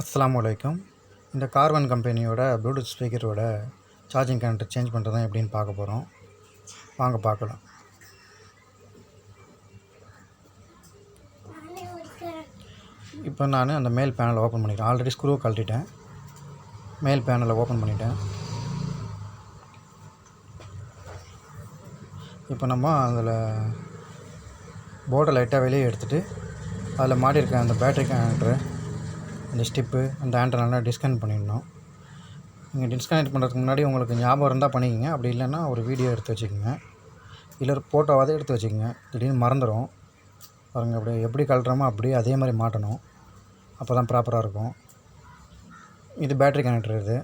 அஸ்ஸலாமு அலைக்கும். இந்த கார்வன் கம்பெனியோட ப்ளூடூத் ஸ்பீக்கரோட சார்ஜிங் கனெக்டர் சேஞ்ச் பண்ணுறது எப்படின்னு பார்க்க போகிறோம். வாங்க பார்க்கலாம். இப்போ நான் அந்த மேல் பேனலை ஓப்பன் பண்ணிக்கிறேன். ஆல்ரெடி ஸ்க்ரூவை கழட்டிட்டேன். மேல் பேனலை ஓப்பன் பண்ணிட்டேன். இப்போ நம்ம அதில் போர்டை லைட்டாக வெளியே எடுத்துகிட்டு அதில் மாட்டியிருக்க அந்த பேட்டரி கனெக்டரு, அந்த ஸ்டிப்பு, அந்த ஆண்டனெல்லாம் டிஸ்கனெக்ட் பண்ணிடணும். நீங்கள் டிஸ்கனெக்ட் பண்ணுறதுக்கு முன்னாடி உங்களுக்கு ஞாபகம் இருந்தால் பண்ணிக்கோங்க. அப்படி இல்லைன்னா ஒரு வீடியோ எடுத்து வச்சுக்கோங்க, இல்லை ஒரு ஃபோட்டோவாவது எடுத்து வச்சுக்கோங்க. திடீர்னு மறந்துடும் பாருங்கள். அப்படி எப்படி கழட்டுறோமோ அப்படியே அதே மாதிரி மாட்டணும். அப்போ தான் ப்ராப்பராக இருக்கும். இது பேட்டரி கனெக்டர். இது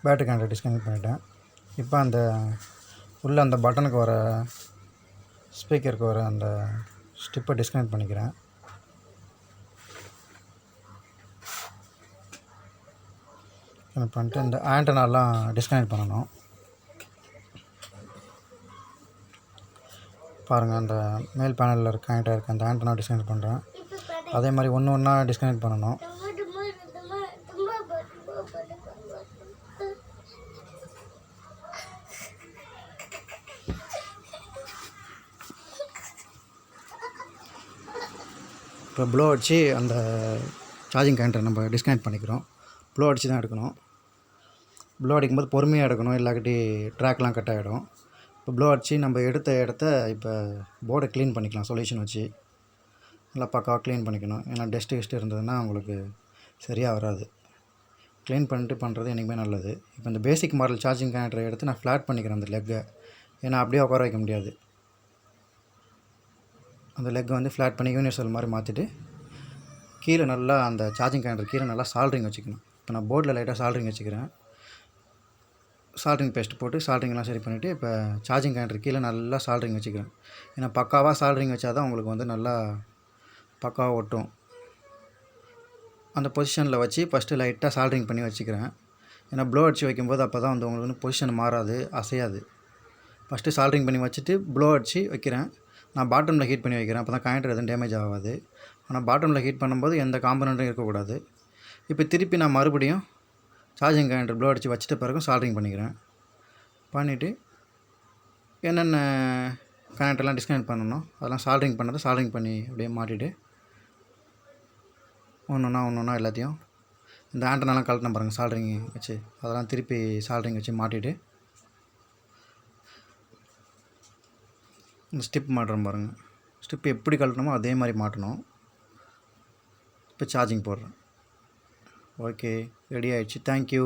பேட்டரி கனெக்டர் டிஸ்கனெக்ட் பண்ணிவிட்டேன். இப்போ அந்த உள்ள அந்த பட்டனுக்கு வர ஸ்பீக்கருக்கு வர அந்த ஸ்டிப்பை டிஸ்கனெக்ட் பண்ணிக்கிறேன். கனெக்ட் பண்ணிட்டு இந்த ஆண்டனாலாம் டிஸ்கனெக்ட் பண்ணணும். பாருங்கள், அந்த மேல் பேனலில் கனெக்ட் ஆகிருக்க அந்த ஆண்டனா டிஸ்கனெக்ட் பண்ணுறேன். அதே மாதிரி ஒன்று ஒன்றா டிஸ்கனெக்ட் பண்ணணும். இப்போ ப்ளோ அடித்து அந்த சார்ஜிங் கனெக்டரை நம்ம டிஸ்கனெக்ட் பண்ணிக்கிறோம். ப்ளோ அடித்து தான் எடுக்கணும். ப்ளோ அடிக்கும்போது பொறுமையாக எடுக்கணும், இல்லாட்டி ட்ராக்லாம் கட் ஆகிடும். இப்போ ப்ளோ அடித்து நம்ம எடுத்த இடத்த இப்போ போர்டை க்ளீன் பண்ணிக்கலாம். சொல்யூஷன் வச்சு நல்லா பக்காவாக க்ளீன் பண்ணிக்கணும். ஏன்னா டஸ்ட்டு இருந்ததுன்னா உங்களுக்கு சரியாக வராது. க்ளீன் பண்ணிட்டு பண்ணுறது என்றைக்குமே நல்லது. இப்போ இந்த பேசிக் மாடல் சார்ஜிங் கனெக்டரை எடுத்து நான் ஃப்ளாட் பண்ணிக்கிறேன் அந்த லெக்கை. ஏன்னா அப்படியே உட்கார வைக்க முடியாது. அந்த லெக்கை வந்து ஃப்ளாட் பண்ணி யூனிவர்சல் மாதிரி மாற்றிட்டு கீழே நல்லா அந்த சார்ஜிங் கனெக்டர் கீழே நல்லா சால்ட்ரிங் வச்சுக்கணும். இப்போ நான் போர்டில் லைட்டாக சால்ட்ரிங் வச்சுக்கிறேன். சால்ட்ரிங் பேஸ்ட் போட்டு சால்ட்ரிங்லாம் சரி பண்ணிவிட்டு இப்போ சார்ஜிங் கனெக்டர் கீழே நல்லா சால்ட்ரிங் வச்சுக்கிறேன். ஏன்னா பக்காவாக சால்ட்ரிங் வச்சா தான் உங்களுக்கு வந்து நல்லா பக்காவாக ஒட்டும். அந்த பொசிஷனில் வச்சு ஃபஸ்ட்டு லைட்டாக சால்ட்ரிங் பண்ணி வச்சுக்கிறேன். ஏன்னா ப்ளோ அடித்து வைக்கும்போது அப்போ தான் வந்து உங்களுக்கு வந்து பொசிஷன் மாறாது, அசையாது. ஃபஸ்ட்டு சால்ட்ரிங் பண்ணி வச்சுட்டு ப்ளோ அடித்து வைக்கிறேன். நான் பாட்டமில் ஹீட் பண்ணி வைக்கிறேன். அப்போ தான் கனெக்டர் எதுவும் டேமேஜ் ஆகாது. ஆனால் பாட்டமில் ஹீட் பண்ணும்போது எந்த காம்பனண்ட்டும் இருக்கக்கூடாது. இப்போ திருப்பி நான் மறுபடியும் சார்ஜிங் கனெக்டர் ப்ளோ அடித்து வச்சுட்ட பிறகு சால்ட்ரிங் பண்ணிக்கிறேன். பண்ணிவிட்டு என்னென்ன கனெக்டர்லாம் டிஸ்கனெக்ட் பண்ணணும் அதெல்லாம் சால்ட்ரிங் பண்ணதை சால்ட்ரிங் பண்ணி அப்படியே மாட்டிட்டு ஒன்று ஒன்றா எல்லாத்தையும் இந்த ஆண்டனெல்லாம் கழட்டின பாருங்கள் சால்ட்ரிங் வச்சு, அதெல்லாம் திருப்பி சால்ட்ரிங் வச்சு மாட்டிட்டு இந்த ஸ்டிப் மாட்டுறோம் பாருங்கள். ஸ்டிப் எப்படி கழட்டணுமோ அதே மாதிரி மாட்டணும். இப்போ சார்ஜிங் போடுறேன். ஓகே, ரெடி ஆகிடுச்சு. தேங்க்யூ.